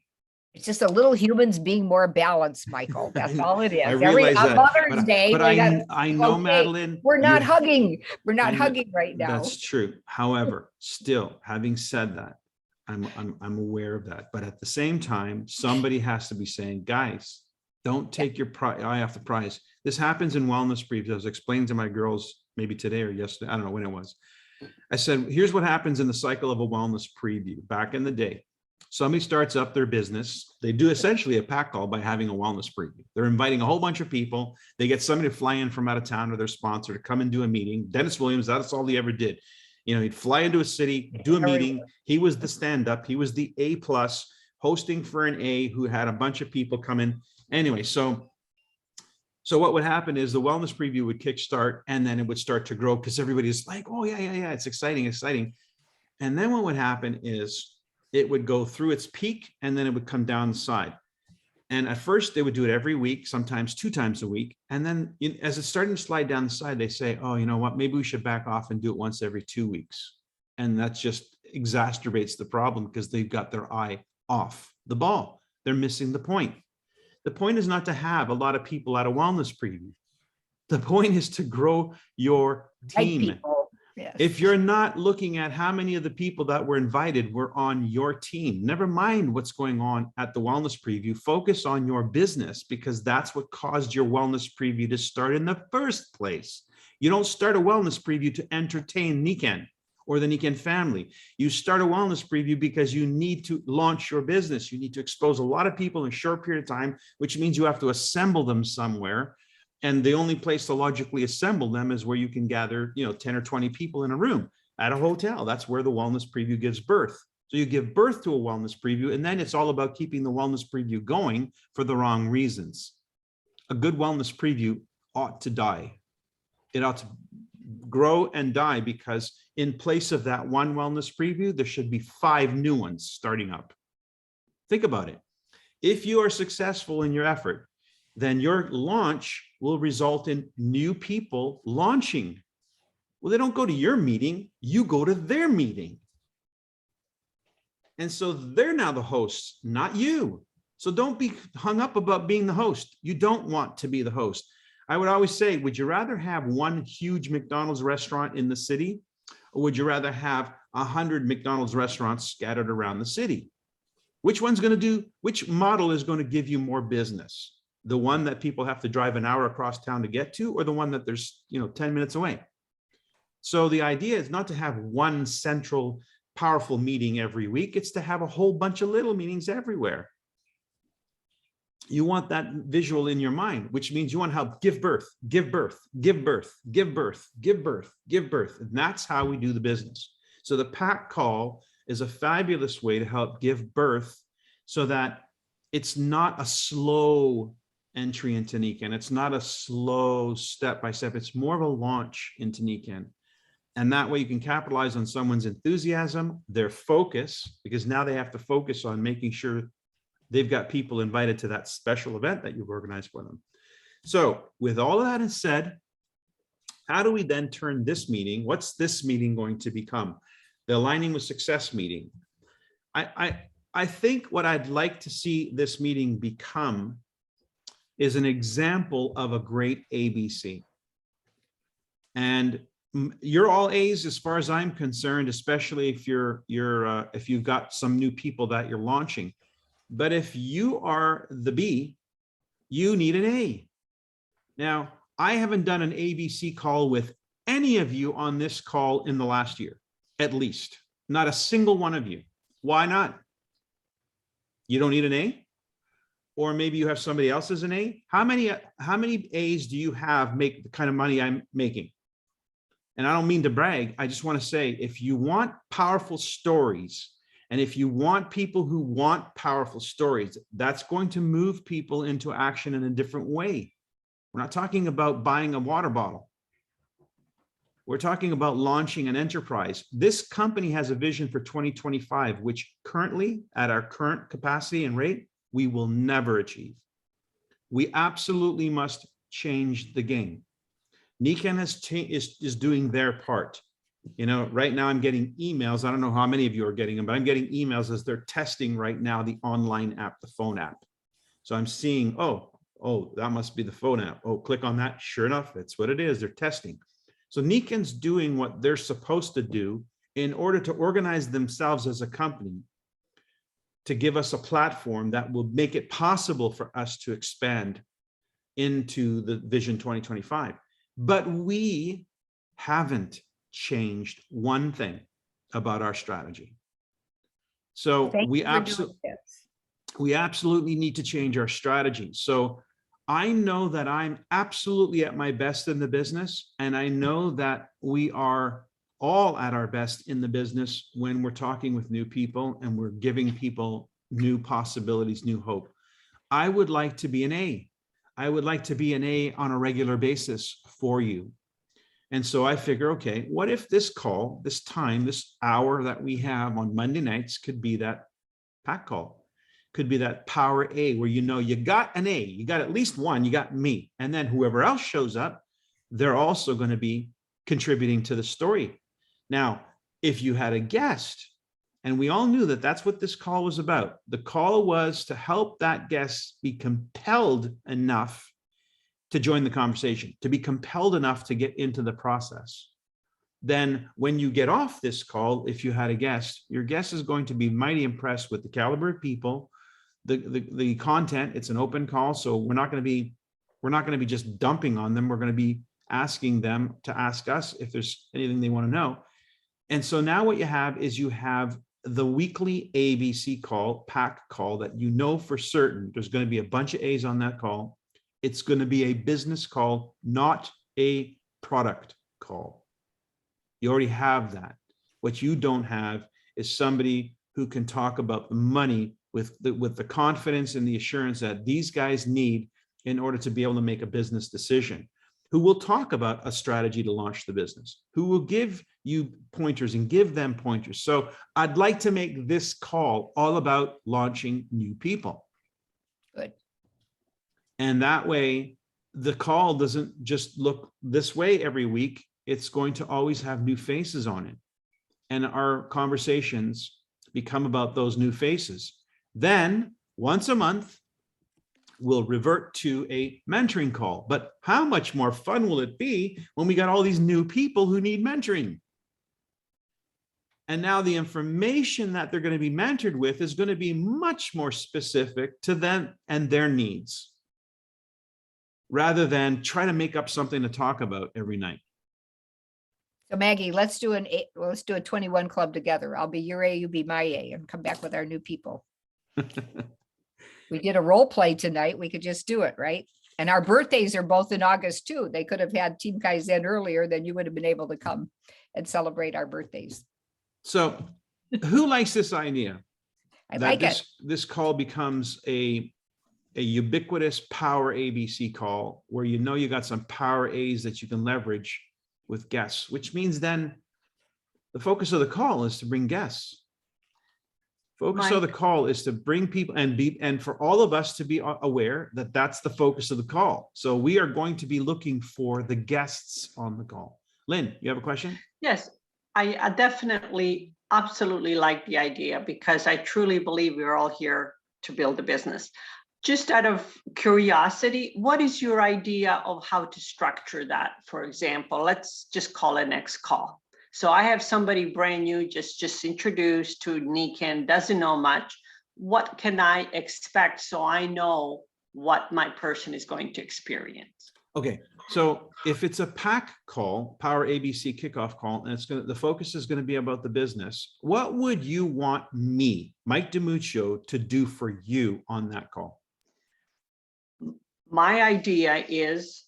It's just a little humans being more balanced, Michael. That's all it is. I realize that, Mother's Day. But I know, okay, Madeline. We're not hugging. We're not hugging right now. That's true. However, still, having said that, I'm aware of that. But at the same time, somebody has to be saying, guys, don't take your eye off the prize. This happens in wellness briefs. I was explaining to my girls maybe today or yesterday. I don't know when it was. I said, here's what happens in the cycle of a wellness preview. Back in the day, somebody starts up their business. They do essentially a pack call by having a wellness preview. They're inviting a whole bunch of people. They get somebody to fly in from out of town or their sponsor to come and do a meeting. Dennis Williams, that's all he ever did. He'd fly into a city, do a meeting. He was the stand-up. He was the A+, hosting for an A who had a bunch of people come in. Anyway, so what would happen is the wellness preview would kickstart, and then it would start to grow because everybody's like, oh, yeah, it's exciting. And then what would happen is it would go through its peak, and then it would come down the side. And at first they would do it every week, sometimes 2 times a week. And then as it's starting to slide down the side, they say, oh, you know what, maybe we should back off and do it once every 2 weeks. And that just exacerbates the problem because they've got their eye off the ball. They're missing the point. The point is not to have a lot of people at a wellness preview. The point is to grow your team. Yes. If you're not looking at how many of the people that were invited were on your team, never mind what's going on at the wellness preview, focus on your business, because that's what caused your wellness preview to start in the first place. You don't start a wellness preview to entertain Niken or the Niken family. You start a wellness preview because you need to launch your business. You need to expose a lot of people in a short period of time, which means you have to assemble them somewhere. And the only place to logically assemble them is where you can gather, 10 or 20 people in a room at a hotel. That's where the wellness preview gives birth. So you give birth to a wellness preview, and then it's all about keeping the wellness preview going for the wrong reasons. A good wellness preview ought to die. It ought to grow and die, because in place of that one wellness preview, there should be 5 new ones starting up. Think about it. If you are successful in your effort, then your launch will result in new people launching. Well, they don't go to your meeting, you go to their meeting. And so they're now the hosts, not you. So don't be hung up about being the host. You don't want to be the host. I would always say, would you rather have one huge McDonald's restaurant in the city, or would you rather have 100 McDonald's restaurants scattered around the city? Which model is going to give you more business? The one that people have to drive an hour across town to get to, or the one that there's 10 minutes away? So the idea is not to have one central powerful meeting every week. It's to have a whole bunch of little meetings everywhere. You want that visual in your mind, which means you want to help give birth, give birth, give birth, give birth, give birth, give birth. And that's how we do the business. So the pack call is a fabulous way to help give birth, so that it's not a slow entry into Niken. It's not a slow step-by-step. It's more of a launch into Niken. And that way you can capitalize on someone's enthusiasm, their focus, because now they have to focus on making sure they've got people invited to that special event that you've organized for them. So with all of that said, how do we then turn this meeting? What's this meeting going to become? The Aligning with Success meeting. I think what I'd like to see this meeting become is an example of a great ABC. And you're all A's as far as I'm concerned, especially if if you've got some new people that you're launching. But if you are the B, you need an A. Now, I haven't done an ABC call with any of you on this call in the last year, at least. Not a single one of you. Why not? You don't need an A? Or maybe you have somebody else as an A? How many A's do you have make the kind of money I'm making? And I don't mean to brag. I just want to say, if you want powerful stories, and if you want people who want powerful stories, that's going to move people into action in a different way. We're not talking about buying a water bottle. We're talking about launching an enterprise. This company has a vision for 2025, which currently, at our current capacity and rate, we will never achieve. We absolutely must change the game. Niken is doing their part. Right now I'm getting emails. I don't know how many of you are getting them, but I'm getting emails as they're testing right now the online app, the phone app. So I'm seeing, oh, that must be the phone app. Oh, click on that. Sure enough, that's what it is. They're testing. So Niken's doing what they're supposed to do in order to organize themselves as a company to give us a platform that will make it possible for us to expand into the Vision 2025. But we haven't changed one thing about our strategy. So we absolutely need to change our strategy. So I know that I'm absolutely at my best in the business, and I know that we are all at our best in the business when we're talking with new people and we're giving people new possibilities, new hope. I would like to be an A. I would like to be an A on a regular basis for you. And so I figure, okay, what if this call, this time, this hour that we have on Monday nights could be that pack call, could be that power A, where you got an A, you got at least one, you got me. And then whoever else shows up, they're also going to be contributing to the story. Now, if you had a guest, and we all knew that that's what this call was about, the call was to help that guest be compelled enough to join the conversation, to be compelled enough to get into the process. then when you get off this call, if you had a guest, your guest is going to be mighty impressed with the caliber of people, the content. It's an open call, so we're not going to be just dumping on them. We're going to be asking them to ask us if there's anything they want to know. And so now what you have is you have the weekly ABC call, PAC call, that you know for certain there's going to be a bunch of A's on that call. It's going to be a business call, not a product call. You already have that. What you don't have is somebody who can talk about the money with the confidence and the assurance that these guys need in order to be able to make a business decision, who will talk about a strategy to launch the business, who will give you pointers and give them pointers. So I'd like to make this call all about launching new people. Good. And that way, the call doesn't just look this way every week. It's going to always have new faces on it. And our conversations become about those new faces. Then once a month, we'll revert to a mentoring call. But how much more fun will it be when we got all these new people who need mentoring? And now the information that they're going to be mentored with is going to be much more specific to them and their needs, rather than try to make up something to talk about every night. So Maggie, let's do a 21 club together. I'll be your A, you be my A, and come back with our new people. We did a role play tonight. We could just do it, right? And our birthdays are both in August too. They could have had Team Kaizen earlier, then you would have been able to come and celebrate our birthdays. So who likes this idea? I That like it. this call becomes a ubiquitous power ABC call where you know you got some power A's that you can leverage with guests, which means then the focus of the call is to bring guests. Focus of the call is to bring people and for all of us to be aware that that's the focus of the call. So we are going to be looking for the guests on the call. Lynn, you have a question? Yes, I definitely, absolutely like the idea because I truly believe we're all here to build a business. Just out of curiosity, what is your idea of how to structure that? For example, let's just call it next call. So I have somebody brand new, just introduced to Nikan, doesn't know much. What can I expect so I know what my person is going to experience? Okay, so if it's a PAC call, Power ABC kickoff call, and the focus is going to be about the business, what would you want me, Mike DiMuccio, to do for you on that call? My idea is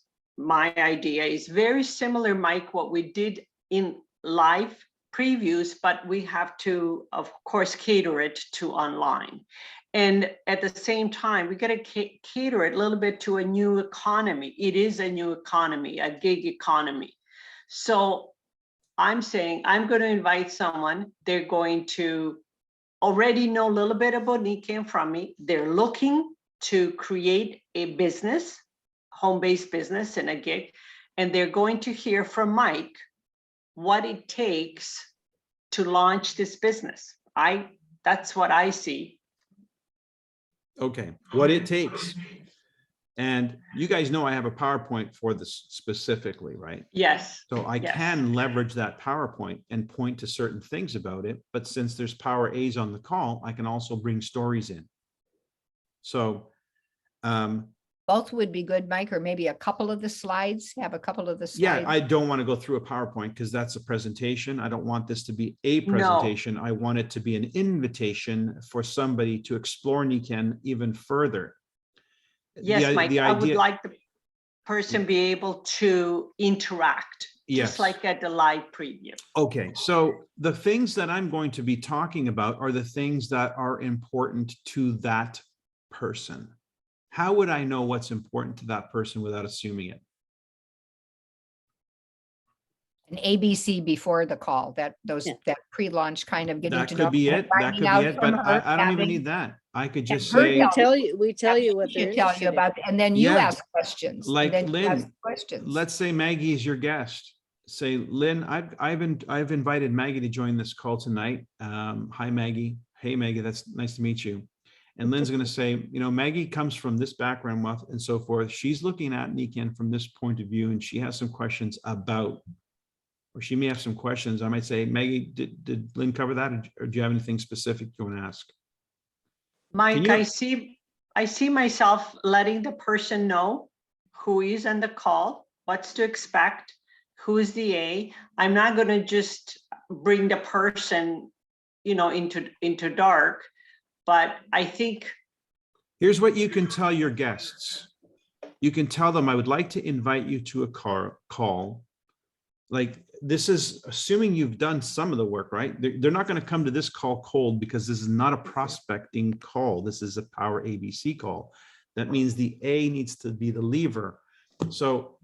very similar, Mike, what we did in live previews, but we have to, of course, cater it to online. And at the same time, we got to cater it a little bit to a new economy. It is a new economy, a gig economy. So I'm saying I'm going to invite someone. They're going to already know a little bit about Nikan from me. They're looking to create a business, home-based business and a gig. And they're going to hear from Mike what it takes to launch this business. That's what I see. Okay, what it takes. And you guys know I have a PowerPoint for this specifically, right? Yes. So I Yes. can leverage that PowerPoint and point to certain things about it. But since there's power A's on the call, I can also bring stories in. So Both would be good, Mike, or maybe a couple of the slides, have a couple of the yeah, slides. I don't want to go through a PowerPoint because that's a presentation. I don't want this to be a presentation. I want it to be an invitation for somebody to explore Nikan even further. Yes, Mike, I would idea, like the person be able to interact, yes, just like at the live preview. Okay, so the things that I'm going to be talking about are the things that are important to that person. How would I know what's important to that person without assuming it? An ABC before the call, that pre-launch kind of getting That to know. could be it. That finding could out be it. from But her, I don't even having- need that. I could just her say, tell- We tell you what She they're tell you interested in. about, and then you Yeah. ask questions. and Like then you ask Lynn, questions. let's say Maggie is your guest. Say, Lynn, I've invited Maggie to join this call tonight. Hi, Maggie. Hey, Maggie, that's nice to meet you. And Lynn's going to say, you know, Maggie comes from this background and so forth. She's looking at Nikan from this point of view, and she has some questions about, or she may have some questions. I might say, Maggie, did Lynn cover that? Or do you have anything specific you want to ask? Mike, you- I see myself letting the person know who is on the call, what's to expect, who's the A. I'm not going to just bring the person, into dark, but I think. Here's what you can tell your guests. You can tell them, I would like to invite you to a call. Like, this is assuming you've done some of the work, right? They're not going to come to this call cold, because this is not a prospecting call. This is a Power ABC call. That means the A needs to be the lever. So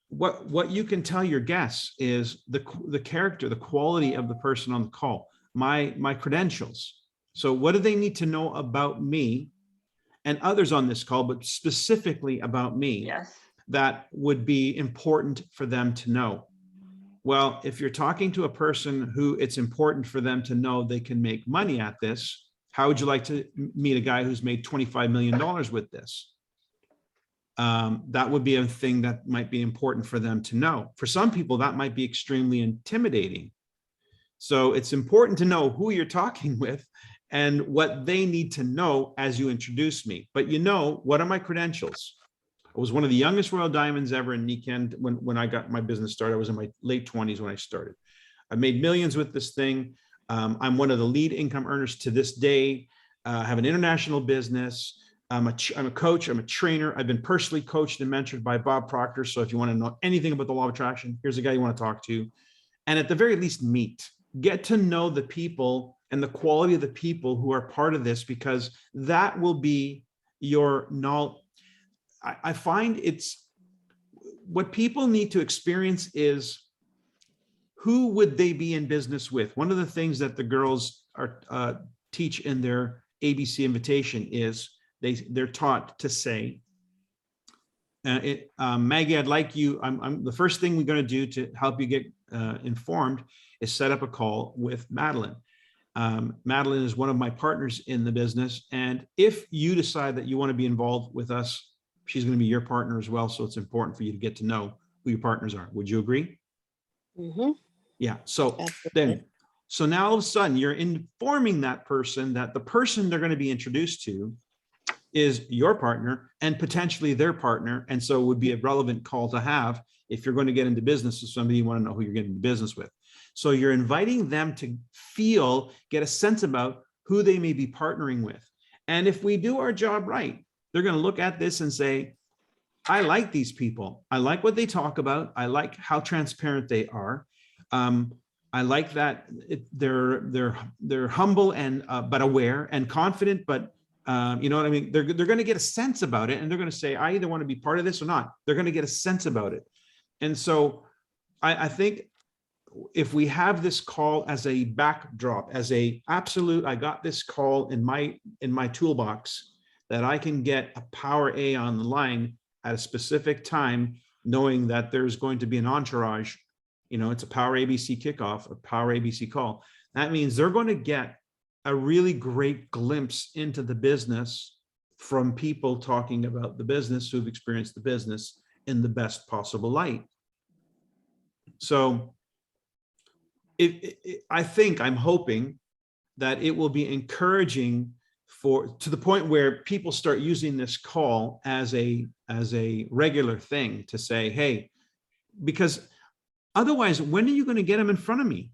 what you can tell your guests is the character, the quality of the person on the call, my credentials. So what do they need to know about me and others on this call, but specifically about me? Yes. That would be important for them to know. Well, if you're talking to a person who it's important for them to know they can make money at this, how would you like to meet a guy who's made $25 million with this? That would be a thing that might be important for them to know. For some people, that might be extremely intimidating. So it's important to know who you're talking with and what they need to know as you introduce me. But what are my credentials? I was one of the youngest Royal Diamonds ever in Niken when I got my business started. I was in my late 20s when I started. I made millions with this thing. I'm one of the lead income earners to this day. I have an international business. I'm a coach. I'm a trainer. I've been personally coached and mentored by Bob Proctor. So if you want to know anything about the law of attraction, here's a guy you want to talk to. And at the very least, get to know the people and the quality of the people who are part of this, because that will be your knowledge. I find it's what people need to experience is, who would they be in business with? One of the things that the girls are teach in their ABC invitation is they're taught to say, Maggie, I'd like you, I'm the first thing we're going to do to help you get informed is set up a call with Madeline. Madeline is one of my partners in the business. And if you decide that you want to be involved with us, she's going to be your partner as well. So it's important for you to get to know who your partners are. Would you agree? Mm-hmm. Yeah. So Absolutely. so now all of a sudden you're informing that person that the person they're going to be introduced to is your partner and potentially their partner. And so it would be a relevant call to have if you're going to get into business with somebody, you want to know who you're getting into business with. So you're inviting them to get a sense about who they may be partnering with. And if we do our job right, they're going to look at this and say, I like these people. I like what they talk about. I like how transparent they are. I like that they're humble and but aware and confident, but you know what I mean? They're going to get a sense about it, and they're going to say, I either want to be part of this or not. They're going to get a sense about it. And so I think if we have this call as a backdrop, as a absolute, I got this call in my toolbox, that I can get a Power A on the line at a specific time, knowing that there's going to be an entourage, it's a Power ABC kickoff, a Power ABC call. That means they're going to get a really great glimpse into the business from people talking about the business who've experienced the business in the best possible light. So I'm hoping that it will be encouraging to the point where people start using this call as a regular thing to say, hey, because otherwise, when are you going to get them in front of me?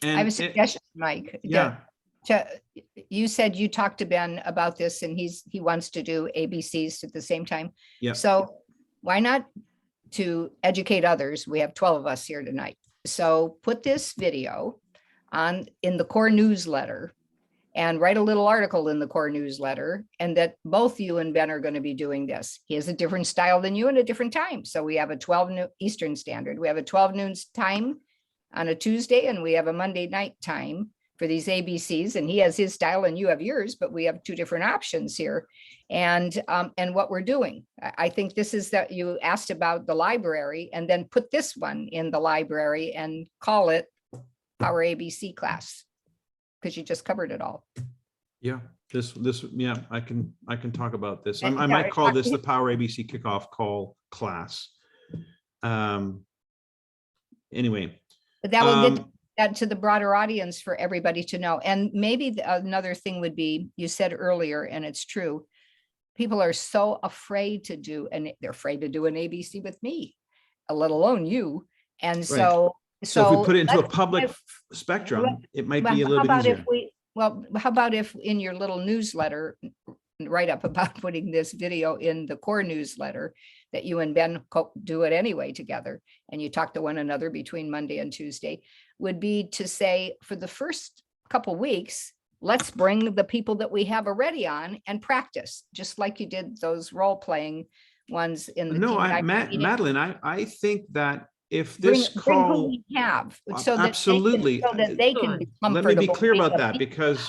And I have a suggestion, Mike. Yeah. You said you talked to Ben about this, and he wants to do ABCs at the same time. Yeah. So why not, to educate others? We have 12 of us here tonight. So put this video in the core newsletter and write a little article in the core newsletter, and that both you and Ben are going to be doing this. He has a different style than you and a different time. So we have a 12 noon Eastern Standard. We have a 12 noon time on a Tuesday, and we have a Monday night time for these ABCs, and he has his style and you have yours, but we have two different options here. And what we're doing, I think this is that you asked about the library, and then put this one in the library and call it our ABC class, because you just covered it all. Yeah, yeah, I can talk about this. And I yeah, might call this the Power ABC kickoff call class. anyway. But that will get Um, that to the broader audience for everybody to know. And maybe another thing would be, you said earlier, and it's true, people are so afraid to do, and they're afraid to do an ABC with me, let alone you. And Right. so, So if we put it into a let's- public let- spectrum, it might but be a how little bit about if easier. how about if in your little newsletter, write up about putting this video in the core newsletter, that you and Ben do it anyway together, and you talk to one another between Monday and Tuesday, would be to say, for the first couple weeks, let's bring the people that we have already on and practice, just like you did those role-playing ones in the No, team. Meeting. Madeline, I think that if Bring this who call, we have, so that absolutely. they can be Let me be comfortable clear being about the that, people. because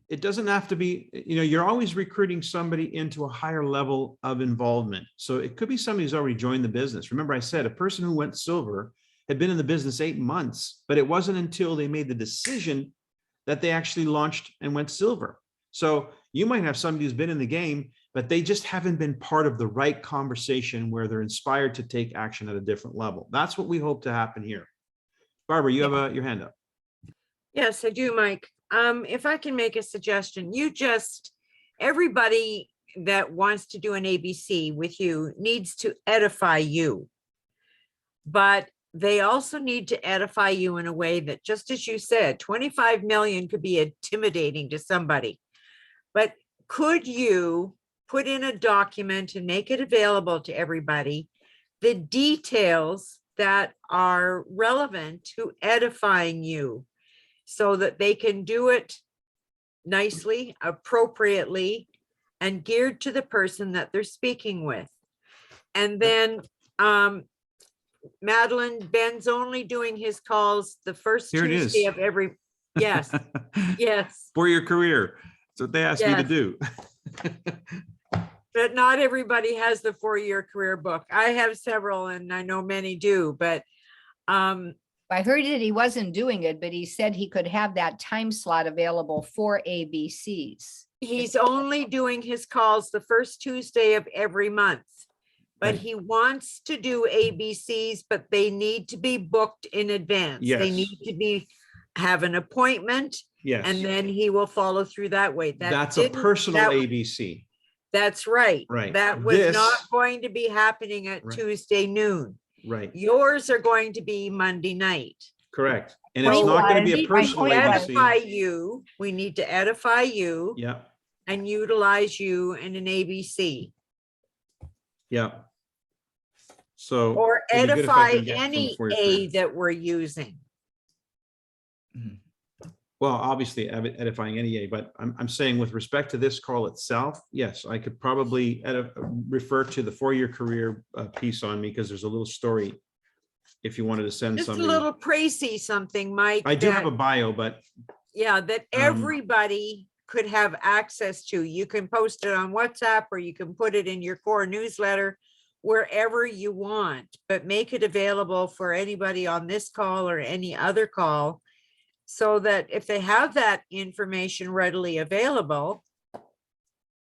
it doesn't have to be, you're always recruiting somebody into a higher level of involvement. So it could be somebody who's already joined the business. Remember, I said a person who went silver had been in the business 8 months, but it wasn't until they made the decision that they actually launched and went silver. So you might have somebody who's been in the game, but they just haven't been part of the right conversation where they're inspired to take action at a different level. That's what we hope to happen here. Barbara, you have your hand up. Yes, I do, Mike. If I can make a suggestion, everybody that wants to do an ABC with you needs to edify you. But they also need to edify you in a way that, just as you said, 25 million could be intimidating to somebody. But could you put in a document and make it available to everybody, the details that are relevant to edifying you, so that they can do it nicely, appropriately, and geared to the person that they're speaking with. And then Madeline, Ben's only doing his calls the first Here it Tuesday is. of every, yes, yes. For your career. That's what they asked me to Yes. do. But not everybody has the 4-year career book. I have several, and I know many do, but I heard that he wasn't doing it, but he said he could have that time slot available for ABCs. he's only doing his calls the first Tuesday of every month. But Right. he wants to do ABCs, but they need to be booked in advance. They Yes. need to have an appointment, Yes. and then he will follow through that way. That's a personal ABC. That's right. Right. That was This- not going to be happening at Right. Tuesday noon. Right. Yours are going to be Monday night. Correct. And it's Point not going to be was- a my personal point was- Edify ABC. you. We need to edify you Yeah. and utilize you in an ABC. Yeah. So. Or it'd be good if I edify can get from any the 4-year A career. that we're using. Well, obviously edifying any A, but I'm saying with respect to this call itself, yes, I could probably refer to the 4-year career piece on me, because there's a little story if you wanted to send Just a somebody. little précis something, Mike. I do have that- a bio, but Yeah, that everybody could have access to. You can post it on WhatsApp, or you can put it in your core newsletter, wherever you want, but make it available for anybody on this call or any other call, so that if they have that information readily available,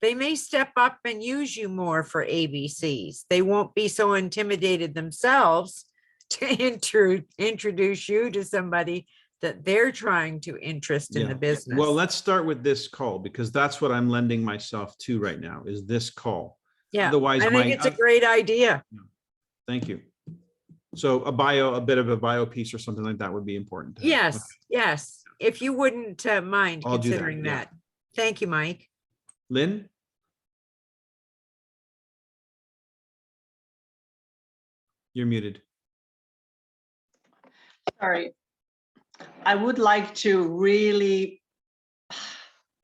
they may step up and use you more for ABCs. They won't be so intimidated themselves to introduce you to somebody that they're trying to interest in yeah. the business. Well, let's start with this call, because that's what I'm lending myself to right now, is this call. Yeah, Otherwise, I think it's a great idea. Thank you. So a bit of a bio piece or something like that would be important. to have. Yes, yes, if you wouldn't mind I'll do that, considering yeah. that. Thank you, Mike. Lynn? You're muted. Sorry. I would like to really,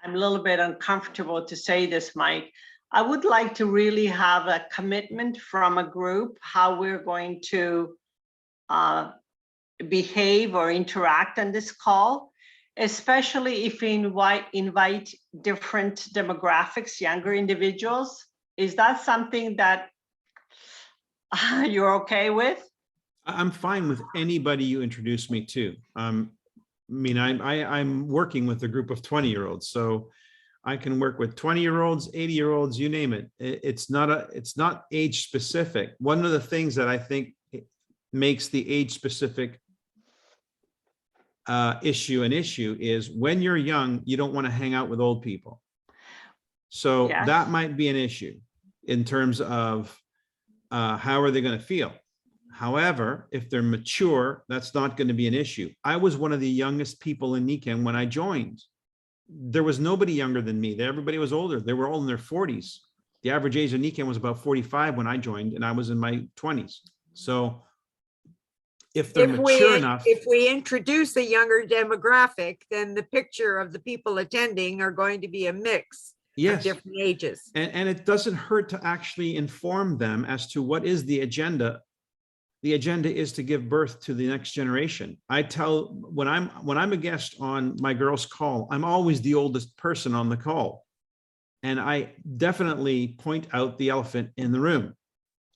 I'm a little bit uncomfortable to say this, Mike. I would like to really have a commitment from a group, how we're going to behave or interact on this call, especially if we invite different demographics, younger individuals. Is that something that you're okay with? I'm fine with anybody you introduce me to. I mean, I'm working with a group of 20-year-olds, so I can work with 20-year-olds, 80-year-olds, you name it. It's not age specific. One of the things that I think makes the age specific issue an issue is when you're young, you don't want to hang out with old people. So Yes. that might be an issue in terms of how are they going to feel? However, if they're mature, that's not going to be an issue. I was one of the youngest people in NECAN when I joined. There was nobody younger than me. Everybody was older. They were all in their 40s. The average age of NECAN was about 45 when I joined, and I was in my 20s. So if they're mature enough. If we introduce a younger demographic, then the picture of the people attending are going to be a mix of Yes. different ages. And it doesn't hurt to actually inform them as to what is the agenda. The agenda is to give birth to the next generation. I tell, when I'm a guest on my girls' call, I'm always the oldest person on the call. And I definitely point out the elephant in the room.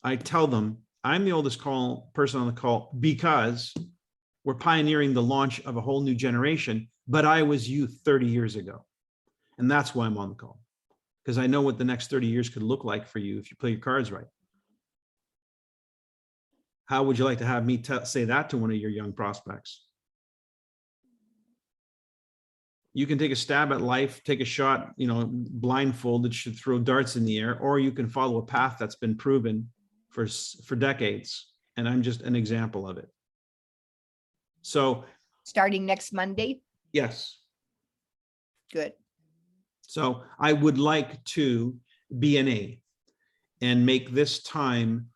I tell them, I'm the oldest person on the call because we're pioneering the launch of a whole new generation, but I was you 30 years ago. And that's why I'm on the call. Because I know what the next 30 years could look like for you if you play your cards right. How would you like to have me say that to one of your young prospects? You can take a stab at life, take a shot, blindfolded, should throw darts in the air, or you can follow a path that's been proven for decades. And I'm just an example of it. So Starting next Monday? yes. Good. So I would like to be an A and make this time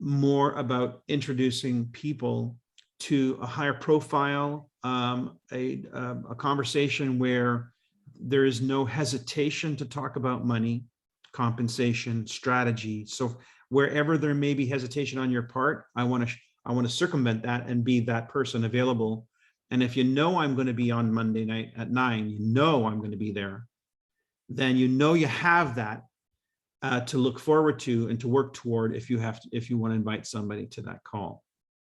more about introducing people to a higher profile, a conversation where there is no hesitation to talk about money, compensation, strategy. So wherever there may be hesitation on your part, I want to circumvent that and be that person available. And if you know I'm going to be on Monday night at 9, you know I'm going to be there, then you know you have that to look forward to and to work toward if you want to invite somebody to that call.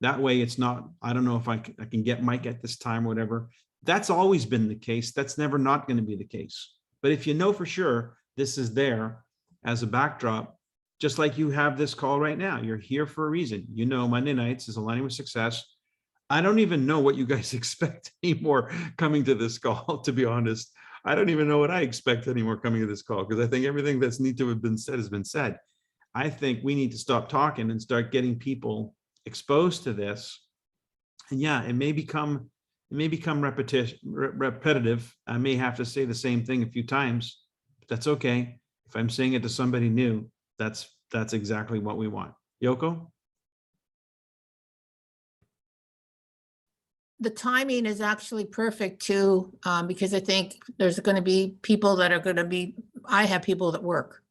That way it's not, I don't know if I can get Mike at this time or whatever. That's always been the case. That's never not going to be the case. But if you know for sure this is there as a backdrop, just like you have this call right now, you're here for a reason. You know, Monday nights is Aligning with Success. I don't even know what you guys expect anymore coming to this call, to be honest. I don't even know what I expect anymore coming to this call, because I think everything that's need to have been said has been said. I think we need to stop talking and start getting people exposed to this. And yeah, it may become repetitive. I may have to say the same thing a few times, but that's okay. If I'm saying it to somebody new, that's exactly what we want. Yoko? The timing is actually perfect too, because I think there's going to be people that are going to be, I have people that work.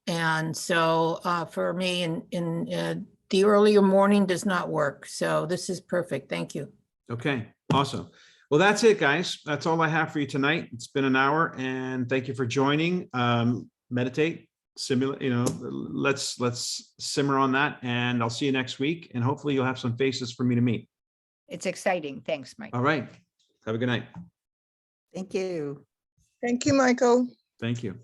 And so for me, in the earlier morning does not work. So this is perfect. Thank you. Okay, awesome. Well, that's it, guys. That's all I have for you tonight. It's been an hour, and thank you for joining. Meditate, simulate, let's simmer on that, and I'll see you next week. And hopefully you'll have some faces for me to meet. It's exciting. Thanks, Mike. All right. Have a good night. Thank you. Thank you, Michael. Thank you.